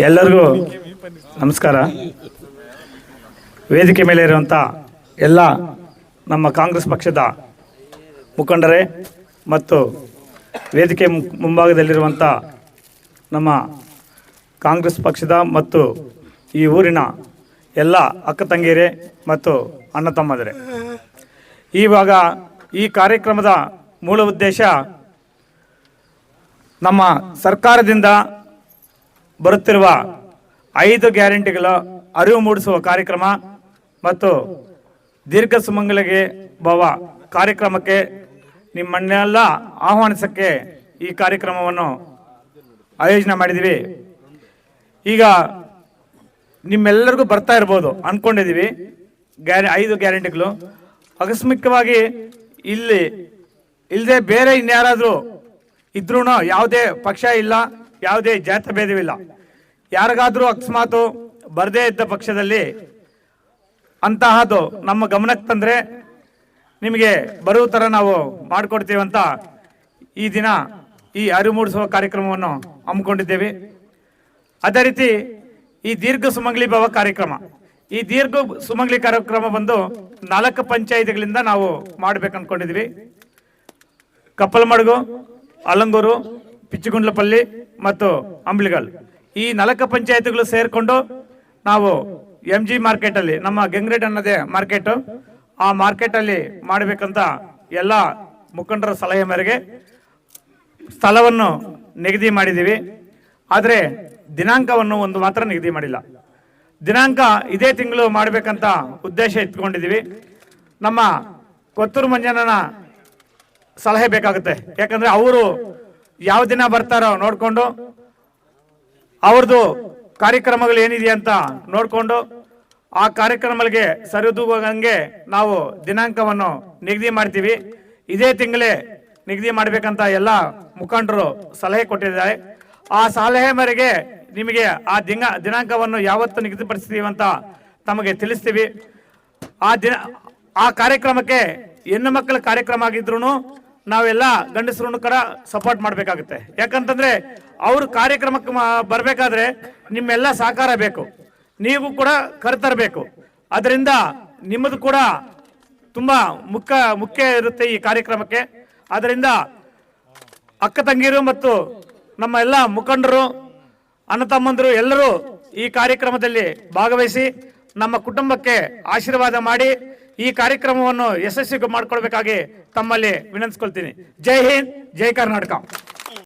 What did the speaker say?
ಎಲ್ಲರಿಗೂ ನಮಸ್ಕಾರ. ವೇದಿಕೆ ಮೇಲೆ ಇರುವಂಥ ಎಲ್ಲ ನಮ್ಮ ಕಾಂಗ್ರೆಸ್ ಪಕ್ಷದ ಮುಖಂಡರೇ ಮತ್ತು ವೇದಿಕೆ ಮುಂಭಾಗದಲ್ಲಿರುವಂಥ ನಮ್ಮ ಕಾಂಗ್ರೆಸ್ ಪಕ್ಷದ ಮತ್ತು ಈ ಊರಿನ ಎಲ್ಲ ಅಕ್ಕ ತಂಗಿಯರೇ ಮತ್ತು ಅಣ್ಣ ತಮ್ಮಂದಿರೇ, ಇವಾಗ ಈ ಕಾರ್ಯಕ್ರಮದ ಮೂಲ ಉದ್ದೇಶ ನಮ್ಮ ಸರ್ಕಾರದಿಂದ ಬರುತ್ತಿರುವ 5 ಗ್ಯಾರಂಟಿಗಳ ಅರಿವು ಮೂಡಿಸುವ ಕಾರ್ಯಕ್ರಮ ಮತ್ತು ದೀರ್ಘ ಸುಮಂಗಲಿಗೆ ಭವ ಕಾರ್ಯಕ್ರಮಕ್ಕೆ ನಿಮ್ಮನ್ನೆಲ್ಲ ಆಹ್ವಾನಿಸಕ್ಕೆ ಈ ಕಾರ್ಯಕ್ರಮವನ್ನು ಆಯೋಜನೆ ಮಾಡಿದ್ದೀವಿ. ಈಗ ನಿಮ್ಮೆಲ್ಲರಿಗೂ ಬರ್ತಾ ಇರ್ಬೋದು ಅಂದ್ಕೊಂಡಿದ್ದೀವಿ 5 ಗ್ಯಾರಂಟಿಗಳು. ಆಕಸ್ಮಿಕವಾಗಿ ಇಲ್ಲದೆ ಬೇರೆ ಇನ್ಯಾರಾದರೂ ಇದ್ರೂ ಯಾವುದೇ ಪಕ್ಷ ಇಲ್ಲ, ಯಾವುದೇ ಜಾತಿ ಭೇದವಿಲ್ಲ. ಯಾರಿಗಾದರೂ ಅಕಸ್ಮಾತು ಬರದೇ ಇದ್ದ ಪಕ್ಷದಲ್ಲಿ ಅಂತಹದ್ದು ನಮ್ಮ ಗಮನಕ್ಕೆ ತಂದರೆ ನಿಮಗೆ ಬರುವ ಥರ ನಾವು ಮಾಡಿಕೊಡ್ತೀವಂತ ಈ ದಿನ ಈ ಅರಿವು ಮೂಡಿಸುವ ಕಾರ್ಯಕ್ರಮವನ್ನು ಹಮ್ಮಿಕೊಂಡಿದ್ದೇವೆ. ಅದೇ ರೀತಿ ಈ ದೀರ್ಘ ಸುಮಂಗಲಿ ಭವ ಕಾರ್ಯಕ್ರಮ, ಈ ದೀರ್ಘ ಸುಮಂಗಲಿ ಕಾರ್ಯಕ್ರಮ ಬಂದು 4 ಪಂಚಾಯಿತಿಗಳಿಂದ ನಾವು ಮಾಡ್ಬೇಕು ಅಂದ್ಕೊಂಡಿದ್ವಿ. ಕಪ್ಪಲಮಡುಗು, ಅಲಂಗೂರು, ಪಿಚ್ಚುಗುಂಡ್ಲಪಲ್ಲಿ ಮತ್ತು ಅಂಬ್ಲಿಗಲ್, ಈ 4 ಪಂಚಾಯತ್ಗಳು ಸೇರಿಕೊಂಡು ನಾವು MG ಮಾರ್ಕೆಟಲ್ಲಿ, ನಮ್ಮ ಗಂಗ್ರೇಟ್ ಅನ್ನೋದೇ ಮಾರ್ಕೆಟು, ಆ ಮಾರ್ಕೆಟಲ್ಲಿ ಮಾಡಬೇಕಂತ ಎಲ್ಲ ಮುಖಂಡರ ಸಲಹೆ ಮೇರೆಗೆ ಸ್ಥಳವನ್ನು ನಿಗದಿ ಮಾಡಿದ್ದೀವಿ. ಆದರೆ ದಿನಾಂಕವನ್ನು ಮಾತ್ರ ನಿಗದಿ ಮಾಡಿಲ್ಲ. ದಿನಾಂಕ ಇದೇ ತಿಂಗಳು ಮಾಡಬೇಕಂತ ಉದ್ದೇಶ ಇಟ್ಕೊಂಡಿದ್ದೀವಿ. ನಮ್ಮ ಕೊತ್ತೂರು ಮಂಜಣ್ಣನ ಸಲಹೆ ಬೇಕಾಗುತ್ತೆ. ಯಾಕಂದರೆ ಅವರು ಯಾವ ದಿನ ಬರ್ತಾರೋ ನೋಡಿಕೊಂಡು ಅವ್ರದ್ದು ಕಾರ್ಯಕ್ರಮಗಳು ಏನಿದೆ ಅಂತ ನೋಡಿಕೊಂಡು ಆ ಕಾರ್ಯಕ್ರಮಗಳಿಗೆ ಸರಿದೂಗಂಗೆ ನಾವು ದಿನಾಂಕವನ್ನು ನಿಗದಿ ಮಾಡ್ತೀವಿ. ಇದೇ ತಿಂಗಳೇ ನಿಗದಿ ಮಾಡಬೇಕಂತ ಎಲ್ಲ ಮುಖಂಡರು ಸಲಹೆ ಕೊಟ್ಟಿದ್ದಾರೆ. ಆ ಸಲಹೆ ಮೇರೆಗೆ ನಿಮಗೆ ಆ ದಿನಾಂಕವನ್ನು ಯಾವತ್ತು ನಿಗದಿಪಡಿಸ್ತೀವಿ ಅಂತ ತಮಗೆ ತಿಳಿಸ್ತೀವಿ. ಆ ಕಾರ್ಯಕ್ರಮಕ್ಕೆ ಹೆಣ್ಣು ಮಕ್ಕಳ ಕಾರ್ಯಕ್ರಮ ಆಗಿದ್ರು ನಾವೆಲ್ಲ ಗಂಡಸರು ಕೂಡ ಸಪೋರ್ಟ್ ಮಾಡಬೇಕಾಗುತ್ತೆ. ಯಾಕಂತಂದ್ರೆ ಅವರು ಕಾರ್ಯಕ್ರಮಕ್ಕೆ ಬರಬೇಕಾದ್ರೆ ನಿಮ್ಮೆಲ್ಲ ಸಹಕಾರ ಬೇಕು, ನೀವು ಕೂಡ ಕರೆತರಬೇಕು. ಅದರಿಂದ ನಿಮ್ಮದು ಕೂಡ ತುಂಬಾ ಮುಖ್ಯ ಇರುತ್ತೆ ಈ ಕಾರ್ಯಕ್ರಮಕ್ಕೆ. ಅದರಿಂದ ಅಕ್ಕ ತಂಗಿರು ಮತ್ತು ನಮ್ಮ ಎಲ್ಲ ಮುಖಂಡರು, ಅಣ್ಣ ತಮ್ಮಂದರು ಎಲ್ಲರೂ ಈ ಕಾರ್ಯಕ್ರಮದಲ್ಲಿ ಭಾಗವಹಿಸಿ ನಮ್ಮ ಕುಟುಂಬಕ್ಕೆ ಆಶೀರ್ವಾದ ಮಾಡಿ ಈ ಕಾರ್ಯಕ್ರಮವನ್ನು ಯಶಸ್ವಿ ಮಾಡಿಕೊಳ್ಬೇಕಾಗಿ ತಮ್ಮಲ್ಲಿ ವಿನಂತಿಸ್ಕೊಳ್ತೀನಿ. ಜೈ ಹಿಂದ್, ಜೈ ಕರ್ನಾಟಕ.